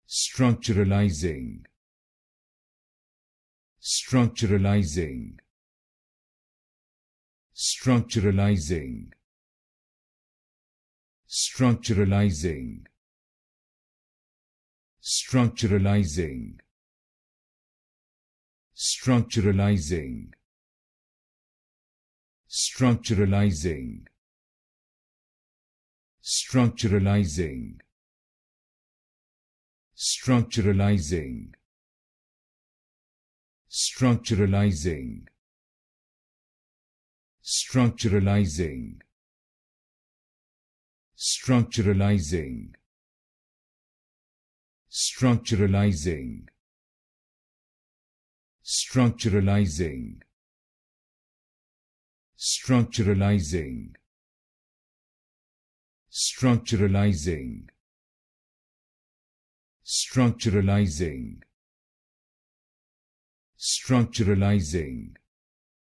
Structuralizing. Structuralizing. Structuralizing. Structuralizing. Structuralizing. Structuralizing. Structuralizing. Structuralizing. Structuralizing. Structuralizing. Structuralizing. Structuralizing. Structuralizing. Structuralizing. Structuralizing. Structuralizing. Structuralizing. Structuralizing.